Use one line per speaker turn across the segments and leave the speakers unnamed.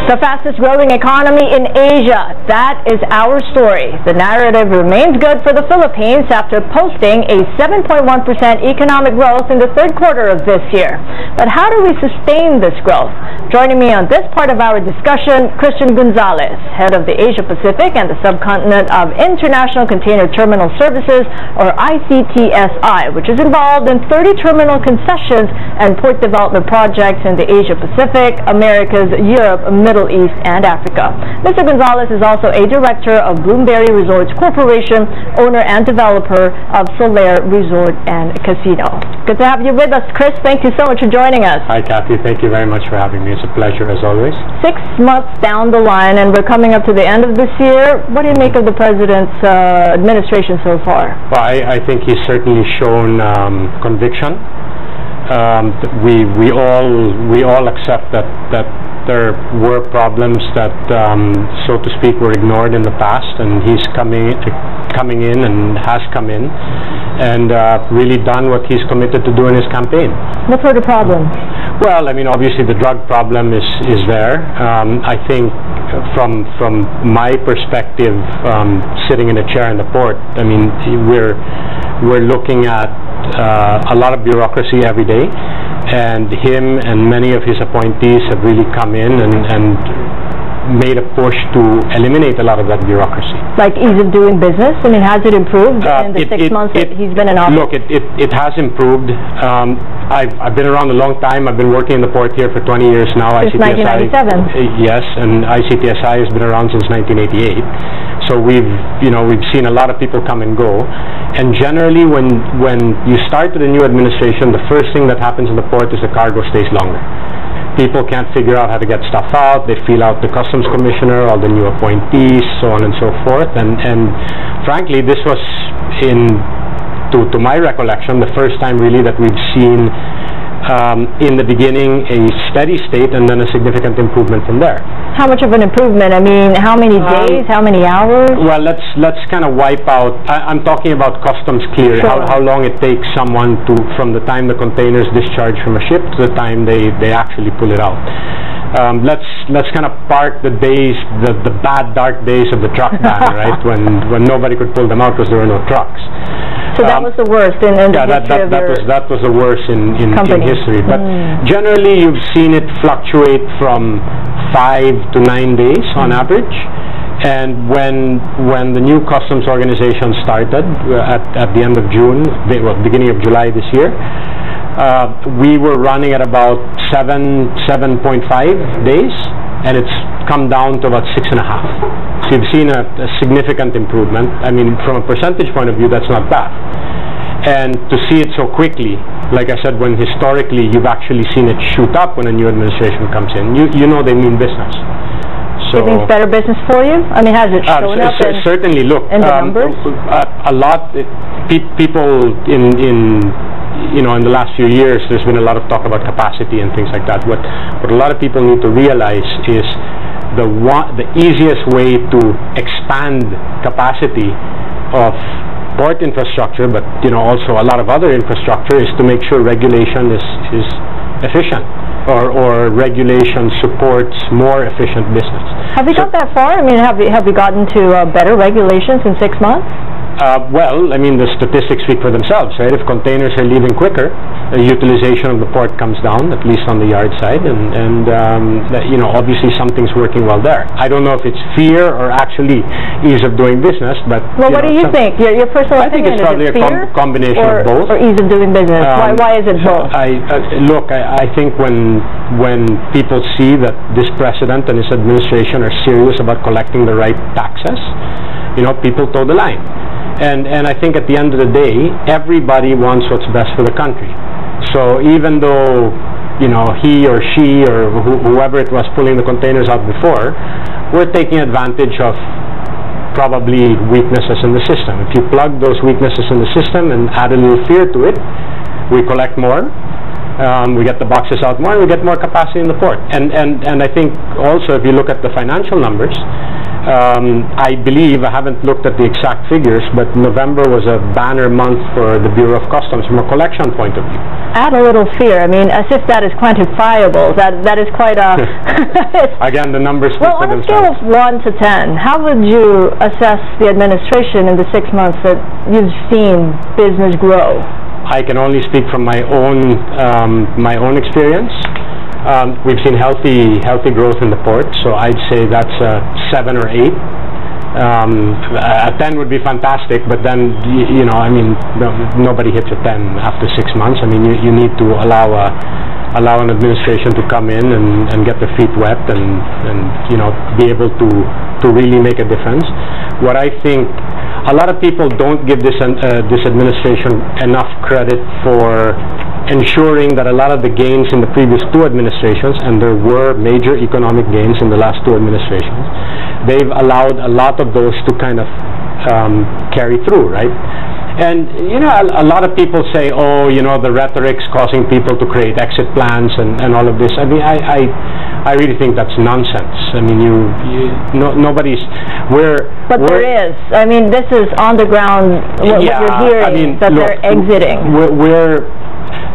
The fastest growing economy in Asia. That is our story. The narrative remains good for the Philippines after posting a 7.1% economic growth in the third quarter of this year. But how do we sustain this growth? Joining me on this part of our discussion, Christian Gonzalez, head of the Asia Pacific and the Subcontinent of International Container Terminal Services, or ICTSI, which is involved in 30 terminal concessions and port development projects in the Asia Pacific, Americas, Europe, Middle East, and Africa. Mr. Gonzalez is also a director of Bloomberry Resorts Corporation, owner and developer of Solaire Resort and Casino. Good to have you with us, Chris. Thank you so much for joining us.
Hi, Kathy. Thank you very much for having me. It's a pleasure, as always.
6 months down the line, and we're coming up to the end of this year. What do you make of the President's administration so far?
Well, I think he's certainly shown conviction. We all accept that there were problems that, so to speak, were ignored in the past, and he's coming in and has come in and really done what he's committed to do in his campaign.
What were the problems?
Well, I mean, obviously the drug problem is there. I think from my perspective, sitting in a chair in the port, I mean, we're looking at a lot of bureaucracy every day, and him and many of his appointees have really come in and made a push to eliminate a lot of that bureaucracy. Like
ease of doing business? I mean, has it improved in the 6 months that he's been in office?
Look, it has improved. I've been around a long time. I've been working in the port here for 20 years now.
Since 1997.
Yes, and ICTSI has been around since 1988. So we've seen a lot of people come and go. And generally, when you start with a new administration, the first thing that happens in the port is the cargo stays longer. People can't figure out how to get stuff out. They feel out the customs commissioner, all the new appointees, so on and so forth. And frankly, this was, to my recollection, the first time really that we've seen in the beginning a steady state and then a significant improvement from there.
How much of an improvement? I mean, how many days? How many hours?
Well, let's kind of wipe out. I'm talking about customs clearing.
Sure.
How long it takes someone from the time the containers discharge from a ship to the time they actually pull it out. Let's kind of park the days, the bad dark days of the truck ban, right? When nobody could pull them out because there were no trucks.
So that was the worst in the history of your
that was the worst in history. But generally, you've seen it fluctuate from 5 to 9 days on average. And when the new customs organization started at the end of June, beginning of July this year, we were running at about 7.5 days, and it's come down to about 6.5. So you've seen a significant improvement. I mean, from a percentage point of view, that's not bad. And to see it so quickly, like I said, when historically you've actually seen it shoot up when a new administration comes in, you know they mean business. So
it means better business for you? I mean, has it shown up
certainly, look,
in the numbers?
A lot, people in the last few years, there's been a lot of talk about capacity and things like that. What a lot of people need to realize is the easiest way to expand capacity of port infrastructure, but also a lot of other infrastructure, is to make sure regulation is efficient, or regulation supports more efficient business.
Have we got that far? I mean, have we gotten to better regulations in 6 months?
Well, I mean, the statistics speak for themselves, right? If containers are leaving quicker, the utilization of the port comes down, at least on the yard side, and obviously something's working well there. I don't know if it's fear or actually ease of doing business, but...
Well, what do you think? Your personal opinion?
I think it's probably a combination of both.
Or ease of doing business? Why is it both?
I think when people see that this president and his administration are serious about collecting the right taxes, people toe the line. And I think at the end of the day, everybody wants what's best for the country. So even though, he or she or whoever it was pulling the containers out before, we're taking advantage of probably weaknesses in the system. If you plug those weaknesses in the system and add a little fear to it, we collect more, we get the boxes out more, and we get more capacity in the port. And I think also, if you look at the financial numbers, I believe, I haven't looked at the exact figures, but November was a banner month for the Bureau of Customs from a collection point of view.
Add a little fear. I mean, as if that is quantifiable. That is quite a...
Again, the numbers speak
for themselves. Well, on a scale of 1 to 10, how would you assess the administration in the 6 months that you've seen business grow?
I can only speak from my own experience. We've seen healthy growth in the port, so I'd say that's a 7 or 8. A 10 would be fantastic, but then you know, I mean, nobody hits a 10 after 6 months. I mean, you need to allow an administration to come in and get their feet wet and you know, be able to really make a difference. What I think, a lot of people don't give this administration enough credit for ensuring that a lot of the gains in the previous 2 administrations, and there were major economic gains in the last 2 administrations, they've allowed a lot of those to kind of carry through, right? And you know, a lot of people say, oh, you know, the rhetoric's causing people to create exit plans and all of this. I mean, I really think that's nonsense. I mean, nobody's. But there is. I mean, this is on the ground. What you're hearing, I mean, that look, they're exiting.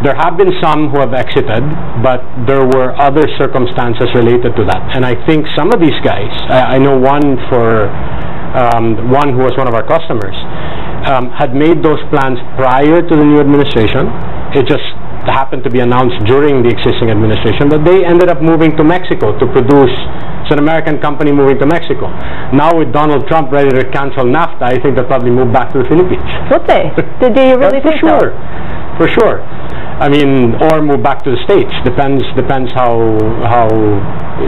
There have been some who have exited, but there were other circumstances related to that. And I think some of these guys, I know one who was one of our customers, had made those plans prior to the new administration. It just happened to be announced during the existing administration, but they ended up moving to Mexico to produce. It's an American company moving to Mexico. Now with Donald Trump ready to cancel NAFTA, I think they'll probably move back to the Philippines.
Would they? Did you really think so?
For sure. I mean, or move back to the States. Depends how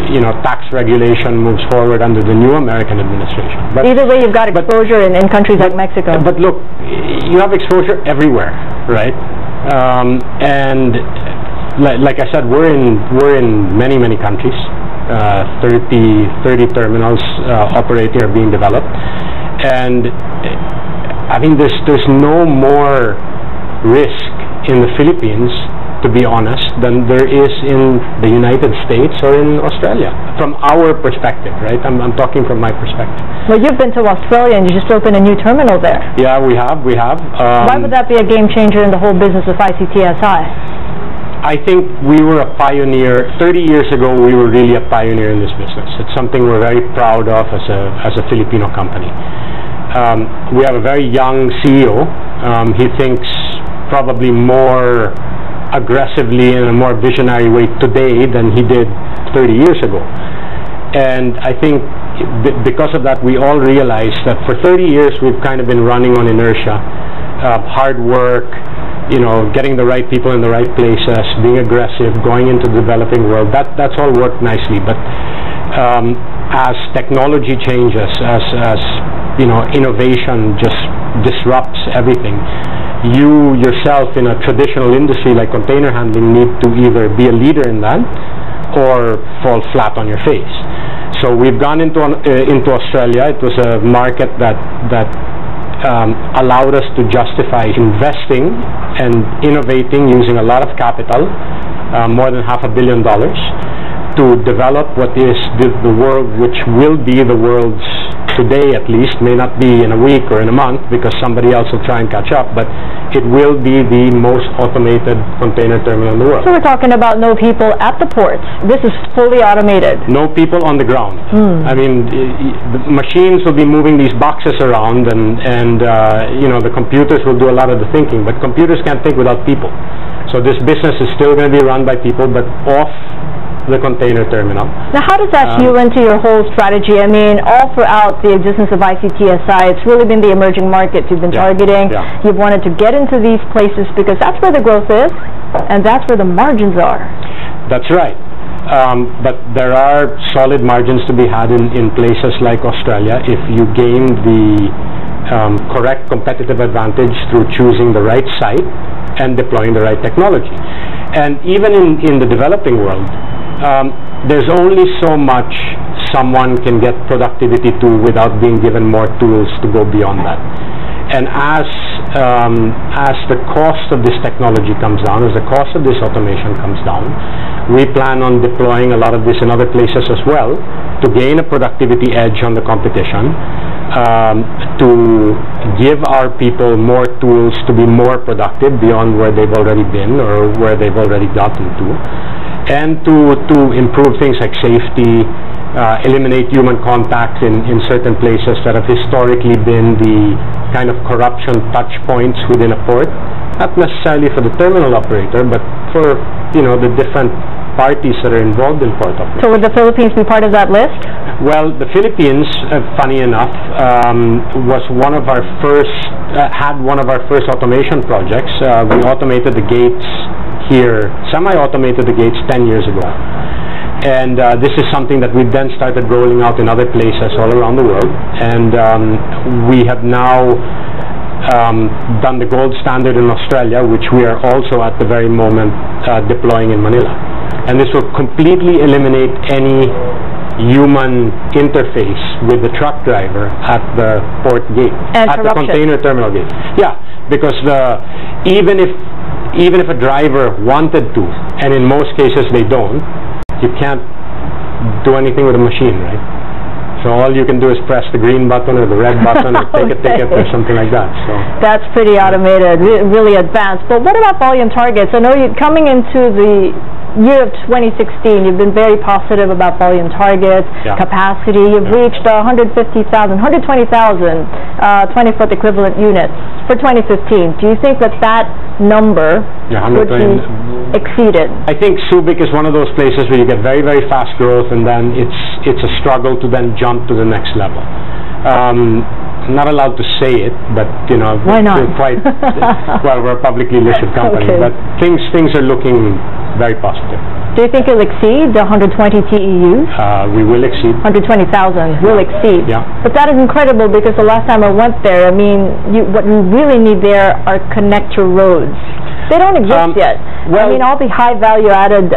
you know, tax regulation moves forward under the new American administration. But
either way, you've got exposure in countries like Mexico.
But look, you have exposure everywhere, right? And like I said, we're in many countries. 30 terminals operating or being developed, and I mean, there's no more risk in the Philippines, to be honest, than there is in the United States or in Australia, from our perspective, right? I'm talking from my perspective.
Well, you've been to Australia and you just opened a new terminal there.
Yeah, we have.
Why would that be a game changer in the whole business of ICTSI?
I think we were a pioneer. 30 years ago, we were really a pioneer in this business. It's something we're very proud of as a Filipino company. We have a very young CEO. He thinks probably more aggressively in a more visionary way today than he did 30 years ago. And I think because of that, we all realize that for 30 years we've kind of been running on inertia, hard work, you know, getting the right people in the right places, being aggressive, going into the developing world. That's all worked nicely. But as technology changes, as you know, innovation just disrupts everything, you yourself in a traditional industry like container handling need to either be a leader in that or fall flat on your face. So we've gone into Australia. It was a market that allowed us to justify investing and innovating using a lot of capital, more than $500 million, to develop what is the world, which will be the world's, today at least, may not be in a week or in a month because somebody else will try and catch up, but it will be the most automated container terminal in the world.
So we're talking about no people at the ports. This is fully automated.
No people on the ground. I mean, the machines will be moving these boxes around, and you know, the computers will do a lot of the thinking, but computers can't think without people. So this business is still going to be run by people, but off the container terminal.
Now, how does that fuel into your whole strategy? I mean, all throughout the existence of ICTSI, it's really been the emerging markets you've been targeting. You've wanted to get into these places because that's where the growth is, and that's where the margins are. That's
right. But there are solid margins to be had in places like Australia if you gain the correct competitive advantage through choosing the right site and deploying the right technology. And even in the developing world, there's only so much someone can get productivity to without being given more tools to go beyond that. And as the cost of this technology comes down, as the cost of this automation comes down, we plan on deploying a lot of this in other places as well to gain a productivity edge on the competition, to give our people more tools to be more productive beyond where they've already been or where they've already gotten to, and to improve things like safety, eliminate human contact in certain places that have historically been the kind of corruption touch points within a port, not necessarily for the terminal operator, but for, you know, the different parties that are involved in port operation. So
would the Philippines be part of that list?
Well, the Philippines, funny enough, was one of our first, had one of our first automation projects. We automated the gates here, semi-automated the gates 10 years ago. And this is something that we've then started rolling out in other places all around the world. And we have now done the gold standard in Australia, which we are also at the very moment deploying in Manila. And this will completely eliminate any human interface with the truck driver at the port gate,
and
at the container terminal gate. Yeah, because even if a driver wanted to, and in most cases they don't, you can't do anything with a machine, right? So all you can do is press the green button or the red button or take a ticket or something like that. So
that's pretty automated, really advanced. But what about volume targets? I know you're coming into the year of 2016, you've been very positive about volume targets, capacity. You've reached 120,000 20-foot equivalent units for 2015. Do you think that that number would be exceeded?
I think Subic is one of those places where you get very, very fast growth, and then it's a struggle to then jump to the next level. I'm not allowed to say it, but you know,
why not?
We're quite well, we're a publicly listed company, but things are looking very positive.
Do you think it'll exceed the 120 TEUs?
We will exceed.
120,000 will exceed.
Yeah.
But that is incredible, because the last time I went there, I mean, what you really need there are connector roads. They don't exist yet.
Well,
I mean, all the high value added,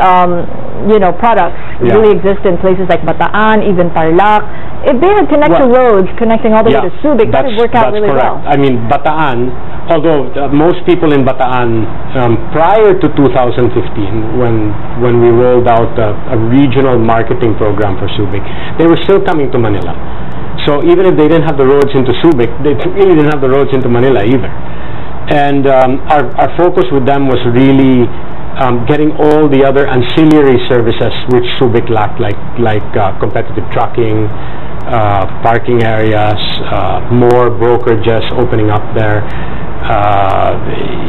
you know, products really exist in places like Bataan, even Tarlac. If they had connector roads connecting all the way to Subic, that would work out really well.
I mean, Bataan, although most people in Bataan, prior to 2015, when we rolled out a regional marketing program for Subic, they were still coming to Manila. So even if they didn't have the roads into Subic, they really didn't have the roads into Manila either. And our focus with them was really getting all the other ancillary services which Subic lacked, like competitive trucking, parking areas, more brokerages opening up there,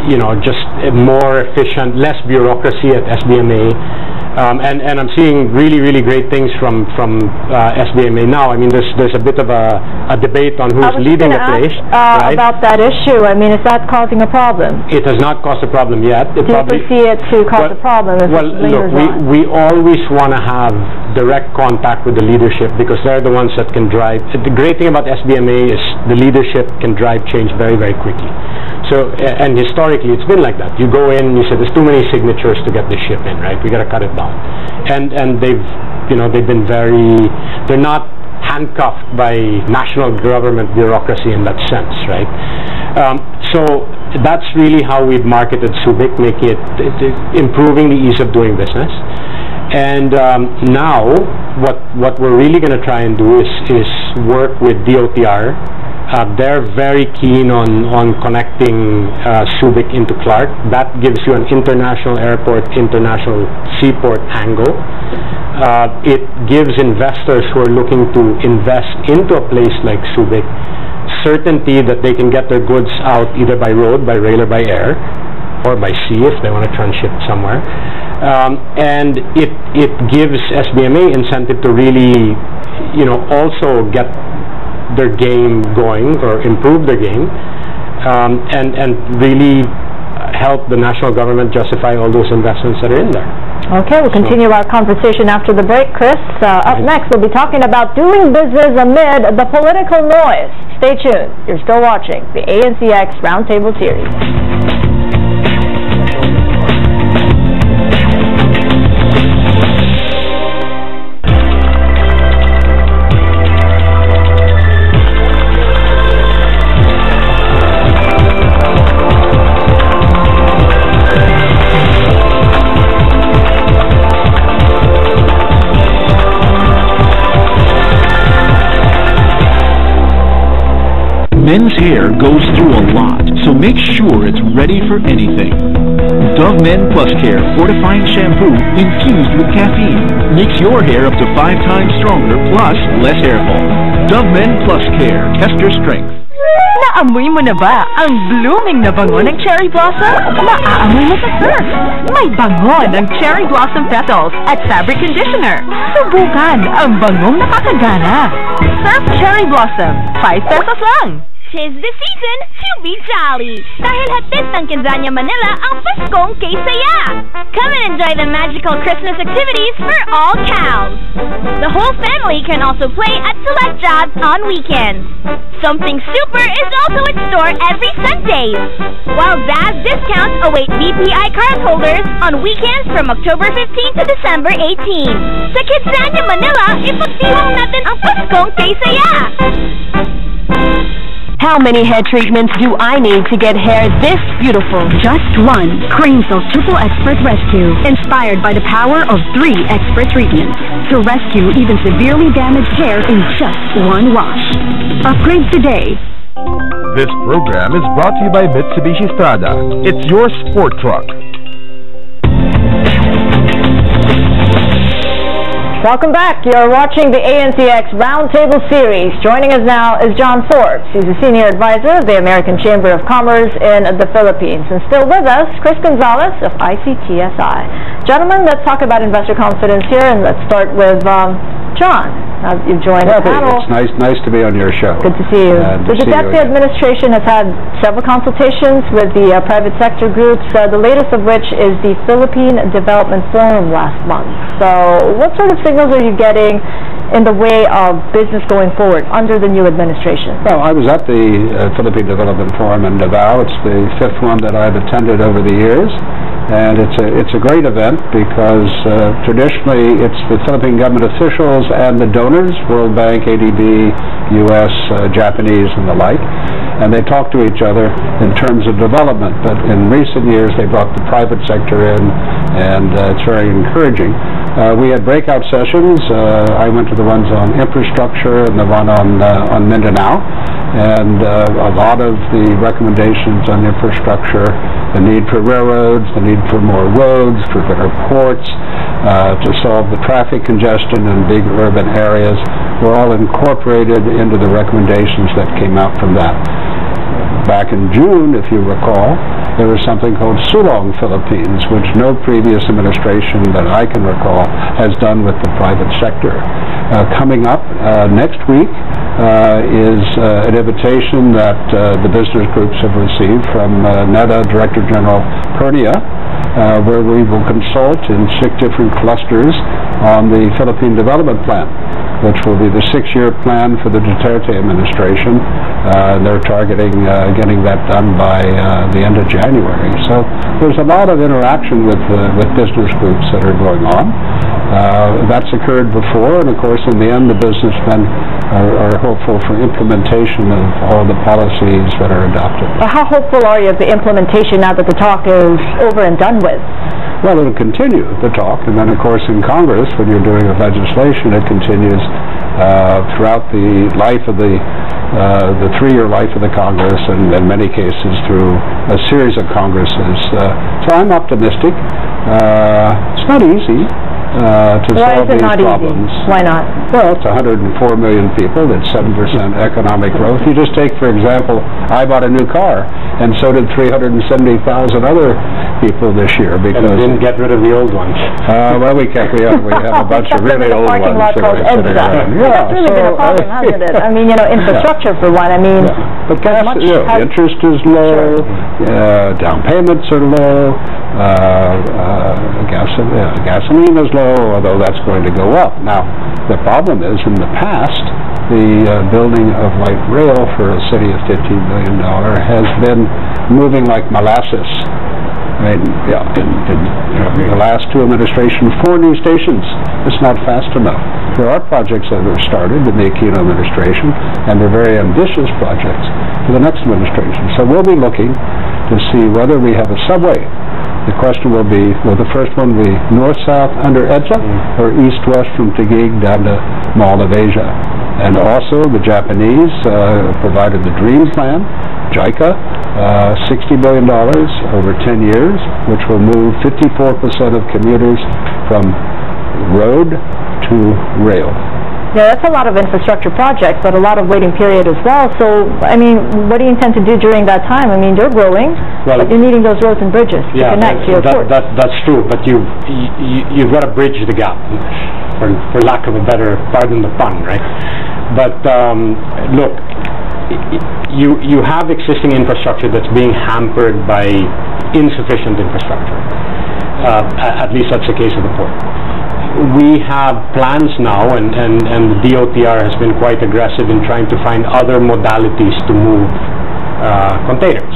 you know, just more efficient, less bureaucracy at SBMA. And I'm seeing really, really great things from SBMA now. I mean, there's a bit of a debate on who's leading the place. Right?
About that issue, I mean, is that causing a problem?
It has not caused a problem yet.
Do you foresee it to cause a problem?
Well, look, we always want to have direct contact with the leadership, because they're the ones that can drive. The great thing about SBMA is the leadership can drive change very, very quickly. So, and historically, it's been like that. You go in and you say, there's too many signatures to get this ship in, right? We got to cut it down. And they've been they're not handcuffed by national government bureaucracy in that sense, right? So that's really how we've marketed Subic, making it improving the ease of doing business. And now what we're really going to try and do is work with DOTR. They're very keen on connecting Subic into Clark. That gives you an international airport, international seaport angle. It gives investors who are looking to invest into a place like Subic certainty that they can get their goods out either by road, by rail, or by air, or by sea if they want to transship somewhere. And it gives SBMA incentive to really, you know, also get their game going, or improve their game, and really help the national government justify all those investments that are in there.
Okay, we'll continue our conversation after the break, Chris. Up next, we'll be talking about doing business amid the political noise. Stay tuned. You're still watching the ANCX Roundtable Series.
Men's hair goes through a lot, so make sure it's ready for anything. Dove Men Plus Care Fortifying Shampoo infused with caffeine makes your hair up to 5 times stronger plus less hair fall. Dove Men Plus Care, tester strength.
Naamoy mo na ba ang blooming na bango ng cherry blossom? Naaamoy mo sa surf. May bango ng cherry blossom petals at fabric conditioner. Subukan ang bangong nakakagana. Surf cherry blossom, 5 pesos lang.
'Tis the season to be jolly. Dahil hatid ng Quinzania Manila ang Paskong K-Saya. Come and enjoy the magical Christmas activities for all cows. The whole family can also play at select jobs on weekends. Something super is also in store every Sunday. While Zaz discounts await BPI card holders on weekends from October 15 to December 18. Sa Quinzania Manila, ipagdiwang natin ang Paskong K-Saya.
How many hair treatments do I need to get hair this beautiful?
Just one. Cream Silk Triple Expert Rescue. Inspired by the power of 3 expert treatments to rescue even severely damaged hair in just one wash. Upgrade today.
This program is brought to you by Mitsubishi Strada. It's your sport truck.
Welcome back. You're watching the ANCX Roundtable Series. Joining us now is John Forbes. He's a senior advisor of the American Chamber of Commerce in the Philippines. And still with us, Chris Gonzalez of ICTSI. Gentlemen, let's talk about investor confidence here, and let's start with John. You've joined the panel.
It's nice to be on your show.
Good to see you. The Deputy Administration has had several consultations with the private sector groups, the latest of which is the Philippine Development Forum last month. So what sort of signals are you getting in the way of business going forward under the new administration?
Well, I was at the Philippine Development Forum in Davao. It's the 5th one that I've attended over the years. And it's a great event because traditionally it's the Philippine government officials and the donors, World Bank, ADB, U.S., Japanese, and the like, and they talk to each other in terms of development. But in recent years they brought the private sector in, and it's very encouraging. We had breakout sessions. I went to the ones on infrastructure and the one on Mindanao, and a lot of the recommendations on infrastructure, the need for railroads, the need for more roads, for better ports, to solve the traffic congestion in big urban areas, were all incorporated into the recommendations that came out from that. Back in June, if you recall, there was something called Sulong Philippines, which no previous administration that I can recall has done with the private sector. Coming up next week is an invitation that the business groups have received from NEDA Director General Pernia, where we will consult in 6 different clusters on the Philippine Development Plan, which will be the 6-year plan for the Duterte administration. They're targeting getting that done by the end of January. So there's a lot of interaction with business groups that are going on. That's occurred before, and of course in the end the businessmen are hopeful for implementation of all the policies that are adopted.
How hopeful are you of the implementation now that the talk is over and done with?
Well, it'll continue, the talk, and then of course in Congress, when you're doing a legislation, it continues throughout the life of the 3-year life of the Congress, and in many cases through a series of Congresses. So I'm optimistic. It's not easy to solve these problems.
Why not?
Well, it's 104 million people. It's 7% economic growth. You just take, for example, I bought a new car, and so did 370,000 other people this year because
and didn't get rid of the old ones.
Well, we have a bunch of really old ones.
That's really been a problem, hasn't it? I mean, infrastructure for one. I mean,
but interest is low. Down payments are low. Gasoline is low, although that's going to go up. Now, the problem is, in the past, the building of light rail for a city of $15 million has been moving like molasses. I mean, in the last 2 administrations, 4 new stations. It's not fast enough. There are projects that have started in the Aquino administration, and they're very ambitious projects for the next administration. So we'll be looking to see whether we have a subway. The question will be, will the first one be north-south under EDSA or east-west from Taguig down to Mall of Asia? And also the Japanese provided the Dream Plan, JICA, $60 billion over 10 years, which will move 54% of commuters from road to rail.
Yeah, that's a lot of infrastructure projects, but a lot of waiting period as well. So, I mean, what do you intend to do during that time? I mean, you're growing, but you're needing those roads and bridges to connect to your ports.
That's true, but you've got to bridge the gap, for lack of a better, pardon the pun, right? But look, you have existing infrastructure that's being hampered by insufficient infrastructure. At least that's the case of the port. We have plans now, and the DOTR has been quite aggressive in trying to find other modalities to move containers.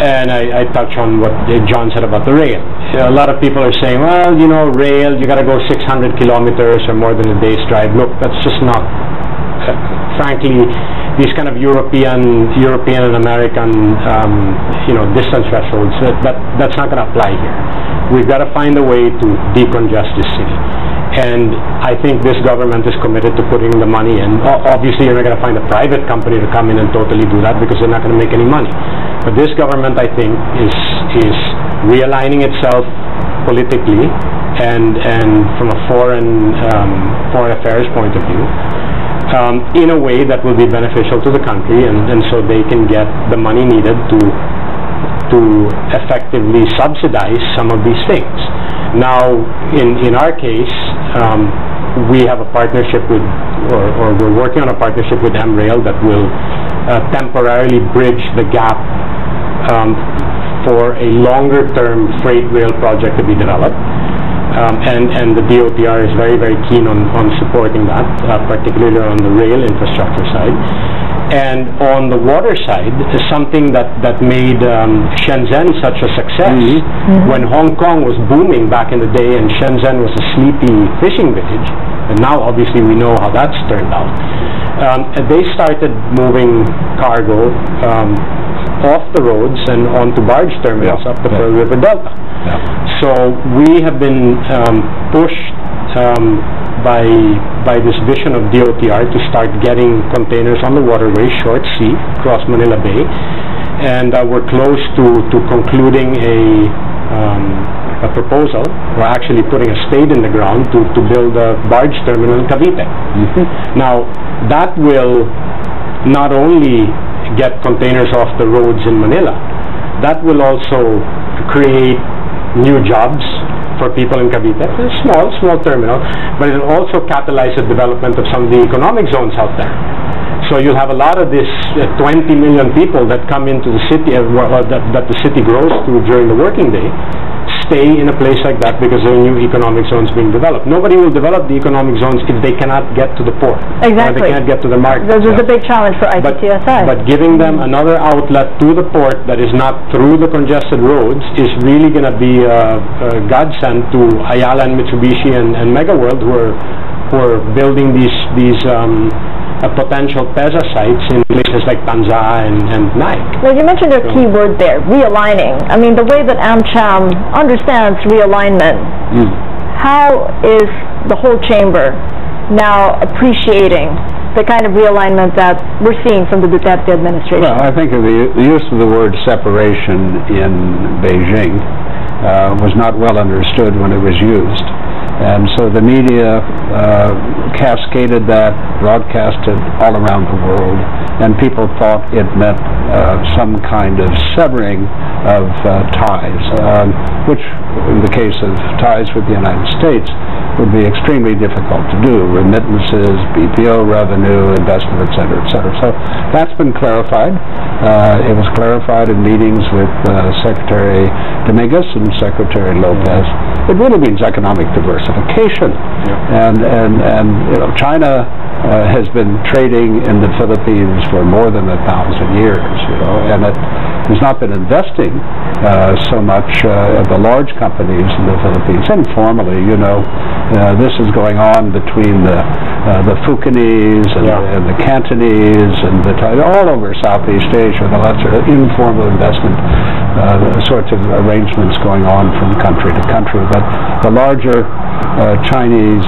And I touch on what John said about the rail. A lot of people are saying, well, you know, rail, you got to go 600 kilometers or more than a day's drive. Look, that's just not, frankly, these kind of European and American, distance thresholds, that's not going to apply here. We've got to find a way to decongest this city. And I think this government is committed to putting the money in. Obviously, you're not going to find a private company to come in and totally do that because they're not going to make any money. But this government, I think, is realigning itself politically and from a foreign affairs point of view in a way that will be beneficial to the country, and so they can get the money needed to effectively subsidize some of these things. Now, in our case, we have a partnership with, or we're working on a partnership with MRail that will temporarily bridge the gap for a longer-term freight rail project to be developed. And the DOTR is very, very keen on supporting that, particularly on the rail infrastructure side. And on the water side, something that made Shenzhen such a success. When Hong Kong was booming back in the day and Shenzhen was a sleepy fishing village, and now obviously we know how that's turned out, they started moving cargo off the roads and onto barge terminals up the Pearl River Delta. So we have been pushed by this vision of DOTR to start getting containers on the waterway, short sea, across Manila Bay, and we're close to concluding a proposal. We're actually putting a stake in the ground to build a barge terminal in Cavite. Now, that will not only get containers off the roads in Manila, that will also create new jobs for people in Cavite. It's a small terminal, but it will also catalyze the development of some of the economic zones out there. So you'll have a lot of this 20 million people that come into the city, that the city grows to during the working day, stay in a place like that because there are new economic zones being developed. Nobody will develop the economic zones if they cannot get to the port.
Exactly.
Or they can't get to the market.
This is a big challenge for ICTSI.
But giving them another outlet to the port that is not through the congested roads is really going to be a godsend to Ayala and Mitsubishi and Megaworld, who are building these potential PEZA sites in places like Tanza and Naik.
Well, you mentioned a key word there, realigning. I mean, the way that AmCham understands realignment, how is the whole chamber now appreciating the kind of realignment that we're seeing from the Duterte administration?
Well, I think the use of the word separation in Beijing was not well understood when it was used. And so the media cascaded that, broadcasted all around the world, and people thought it meant some kind of severing of ties, which in the case of ties with the United States would be extremely difficult to do. Remittances, BPO revenue, investment, et cetera, et cetera. So that's been clarified. It was clarified in meetings with Secretary Dominguez and Secretary Lopez. It really means economic diversification. And China has been trading in the Philippines for more than 1,000 years, and it has not been investing so much the large companies in the Philippines. Informally, this is going on between the the Fukienese and the Cantonese and all over Southeast Asia. Lots of informal investment sorts of arrangements going on from country to country. But the larger Chinese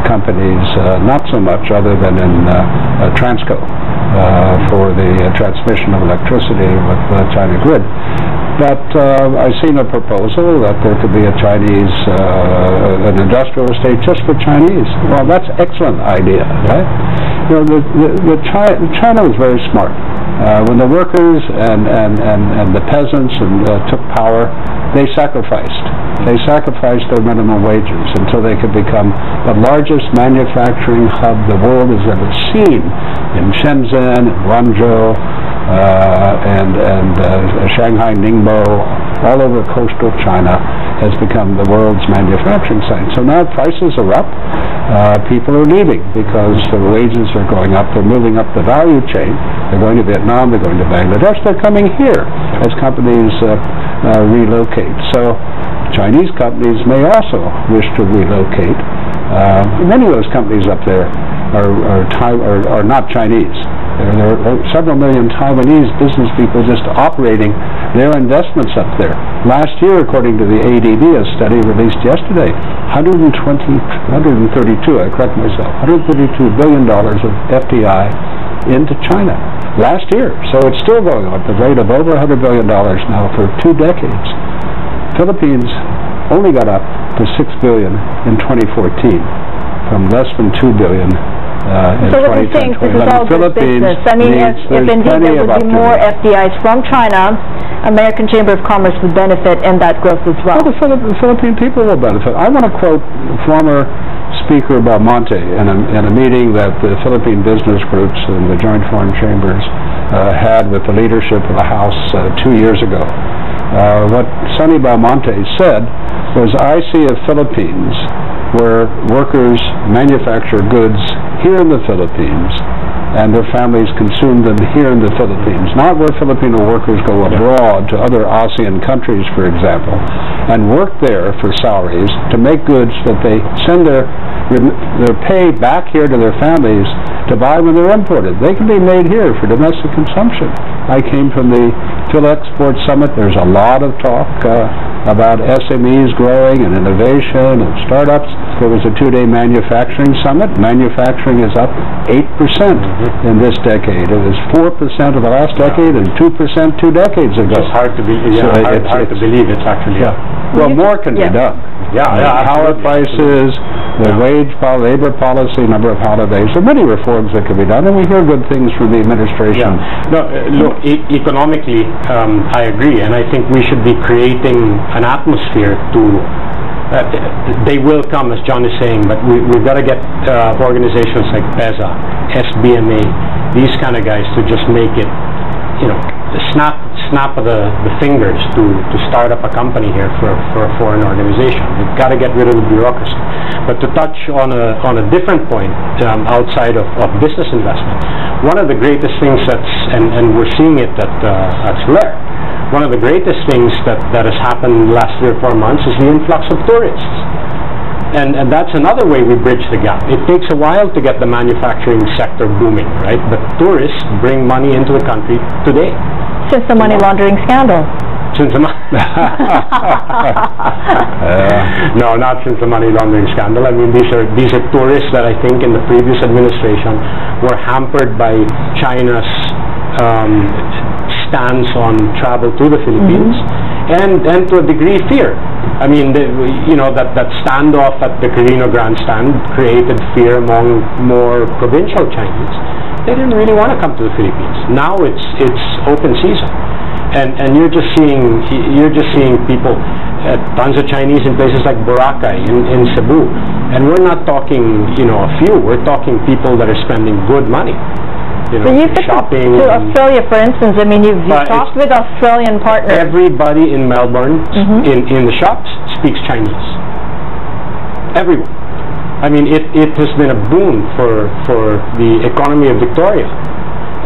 companies, not so much, other than in Transco for the transmission of electricity with China Grid. But I've seen a proposal that there could be a Chinese, an industrial estate just for Chinese. Well, that's an excellent idea, right? You know, China was very smart. When the workers and the peasants took power, they sacrificed. They sacrificed their minimum wages until they could become the largest manufacturing hub the world has ever seen in Shenzhen, and Guangzhou, and Shanghai, Ningbo, all over coastal China has become the world's manufacturing site. So now prices are up. People are leaving because the wages are going up. They're moving up the value chain. They're going to Vietnam. They're going to Bangladesh. They're coming here as companies relocate. So Chinese companies may also wish to relocate. Many of those companies up there are not Chinese. There are several million Taiwanese business people just operating their investments up there. Last year, according to the ADB, a study released yesterday, $132 billion of FDI into China last year. So it's still going on at the rate of over $100 billion now for 2 decades. Philippines only got up to $6 billion in 2014 from less than $2 billion in
so what you're saying, this is all good business. I mean, if indeed there would be more FDIs from China, American Chamber of Commerce would benefit in that growth as well.
Well, the Philippine people will benefit. I want to quote former Speaker Belmonte in a meeting that the Philippine business groups and the Joint Foreign Chambers had with the leadership of the House 2 years ago. What Sonny Belmonte said was, I see a Philippines where workers manufacture goods here in the Philippines and their families consume them here in the Philippines, not where Filipino workers go abroad to other ASEAN countries, for example, and work there for salaries to make goods that they send their pay back here to their families to buy when they're imported. They can be made here for domestic consumption. I came from the PhilExport Summit. There's a lot of talk about SMEs growing and innovation and startups. There was a 2-day manufacturing summit. Manufacturing is up 8% in this decade. It was 4% of the last decade and 2% 2 decades ago.
It's hard to believe. Hard to believe it's actually up.
Well, more can be done. Power prices, the labor policy, number of holidays. There are many reforms that can be done, and we hear good things from the administration.
No, look, economically, I agree, and I think we should be creating an atmosphere to. They will come, as John is saying, but we've got to get organizations like PEZA, SBMA, these kind of guys to just make it, you know, the snap of the fingers to start up a company here for a foreign organization. We've got to get rid of the bureaucracy. But to touch on a different point outside of business investment, one of the greatest things and we're seeing it at Flair, one of the greatest things that has happened in the last 3 or 4 months is the influx of tourists. And that's another way we bridge the gap. It takes a while to get the manufacturing sector booming, right? But tourists bring money into the country today.
Since the money laundering scandal.
Since the no, not since the money laundering scandal. I mean, these are tourists that I think in the previous administration were hampered by China's stance on travel to the Philippines, and to a degree fear. I mean, that standoff at the Carino Grandstand created fear among more provincial Chinese. They didn't really want to come to the Philippines. Now it's open season, and you're just seeing people, tons of Chinese in places like Boracay in Cebu, and we're not talking a few. We're talking people that are spending good money.
So you've been
shopping
to Australia, for instance. I mean, you've talked with Australian partners.
Everybody in Melbourne, in the shops, speaks Chinese. Everyone. I mean, it has been a boon for the economy of Victoria.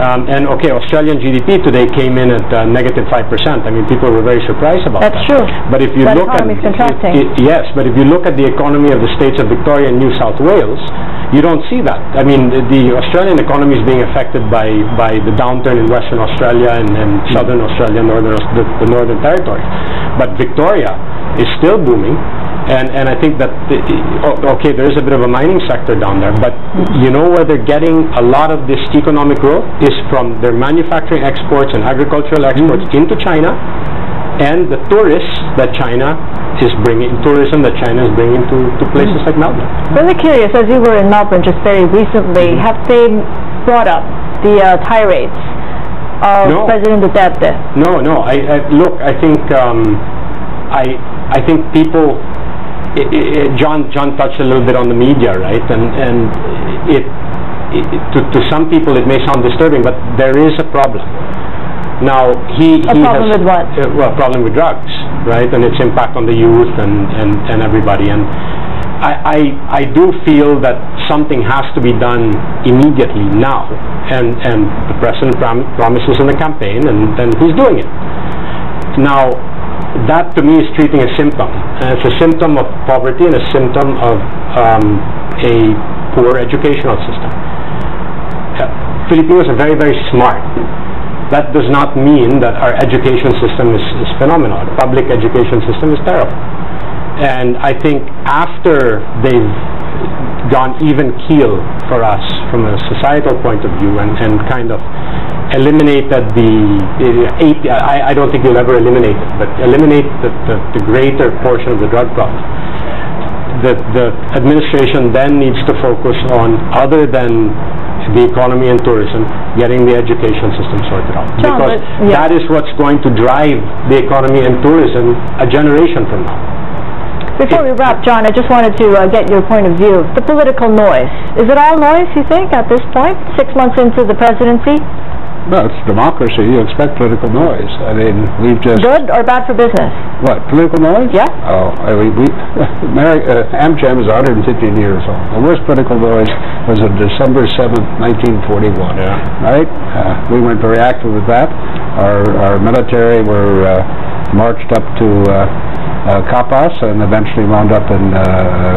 And okay, Australian GDP today came in at -5%. I mean, people were very surprised about that.
That's true.
But if you look at
contracting.
yes, but if you look at the economy of the states of Victoria and New South Wales, You don't see that. I mean, the Australian economy is being affected by the downturn in Western Australia and Southern Australia, the Northern Territory. But Victoria is still booming, and I think that, okay, there is a bit of a mining sector down there, but you know where they're getting a lot of this economic growth is from their manufacturing exports and agricultural exports into China, and the tourists that China is bringing, tourism that China is bringing to places like Melbourne.
Really curious, as you were in Melbourne just very recently, have they brought up the tirades of President Duterte? No. Look, I think I think people. John touched a little bit on the media, right? And to some people it may sound disturbing, but there is a problem. Now he problem
has
with what?
Well, a problem with drugs, right? And its impact on the youth and everybody. And I do feel that something has to be done immediately now. And the president promises in the campaign, and he's doing it. Now, that to me is treating a symptom. It's a symptom of poverty and a symptom of a poor educational system. Filipinos are very, very smart. That does not mean that our education system is phenomenal. The public education system is terrible. And I think after they've gone even keel for us from a societal point of view and kind of eliminated I don't think you'll ever eliminate it, but eliminate the greater portion of the drug problem. The administration then needs to focus on, other than the economy and tourism, getting the education system sorted out.
John,
because that is what's going to drive the economy and tourism a generation from now.
Before we wrap, John, I just wanted to get your point of view. The political noise. Is it all noise, you think, at this point, 6 months into the presidency?
Well, it's democracy. You expect political noise. I mean, we've just...
Good or bad for business?
What, political noise?
Yeah.
Oh, AmCham is 115 years old. The worst political noise was on December 7th, 1941.
Yeah.
Right? We weren't very active with that. Our military were marched up to Kapas and eventually wound up in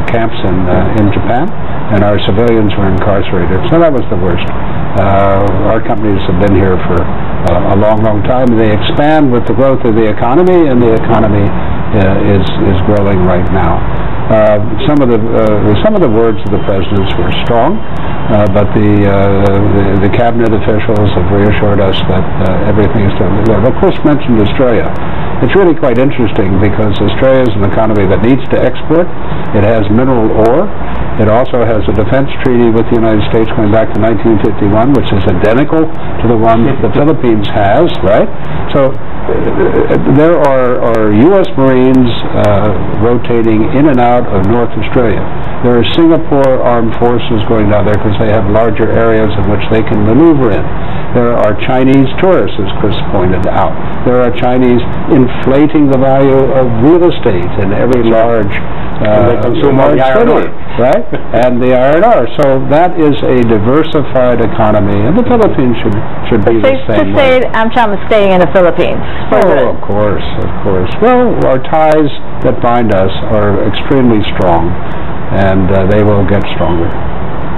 camps in Japan, and our civilians were incarcerated. So that was the worst. Our companies have been here for a long, long time. They expand with the growth of the economy, and the economy is growing right now. Some of the words of the presidents were strong, but the cabinet officials have reassured us that everything is done. Well, Chris mentioned Australia. It's really quite interesting because Australia is an economy that needs to export. It has mineral ore. It also has a defense treaty with the United States going back to 1951, which is identical to the one that the Philippines has, right? So there are U.S. Marines rotating in and out of North Australia. There are Singapore armed forces going down there because they have larger areas in which they can maneuver in. There are Chinese tourists, as Chris pointed out. There are Chinese inflating the value of real estate in every large city, right? And the iron ore. So that is a diversified economy, and the Philippines should be the same way.
To say AmCham is staying in the Philippines.
Oh, of course, of course. Well, our ties that bind us are extremely strong, and they will get stronger.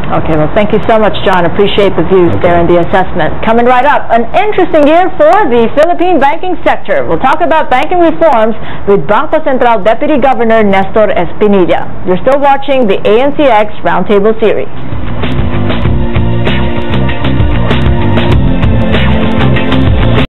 Okay, well, thank you so much, John. Appreciate the views there and the assessment. Coming right up, an interesting year for the Philippine banking sector. We'll talk about banking reforms with Bangko Sentral Deputy Governor Nestor Espinilla. You're still watching the ANCX Roundtable Series.